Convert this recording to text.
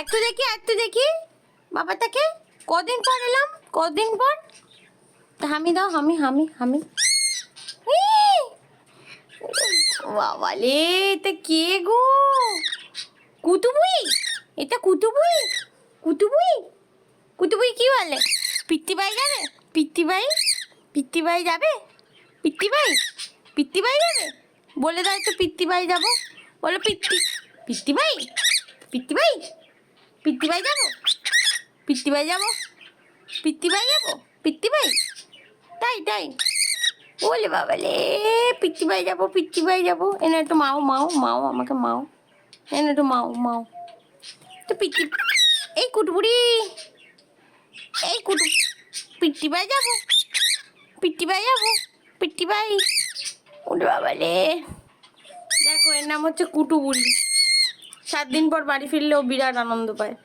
একটু দেখি বাবাটাকে। কদিন পর এলাম, কদিন পর। হামি দাও, হামি হামি হামি। বাবালে, এটা কে গো? কুতুবুই, এটা কুতুবুই। কুতুবুই, কুতুবুই কি বলে? পিত্তিবাই যাবে? পিত্তিবাই যাবে? পিত্তিবাই যাবে? বলে দাও তো পিত্তিবাই যাবো। বলো পিত্তিবাই পিত্তিবাই যাবো, পিত্তিবাই যাবো, পিত্তিবাই। তাই বলে বাবালে, পিত্তিবাই যাবো। এনে একটু মাও আমাকে মাও। এনে একটু মাও তো এই কুটবুড়ি, এই পিত্তিবাই যাবো, পিত্তিবাই। ওরে বাবালে, দেখো এর নাম হচ্ছে কুটু বুড়ি। 7 দিন পর বাড়ি ফিরলেও বিরাট আনন্দ পায়।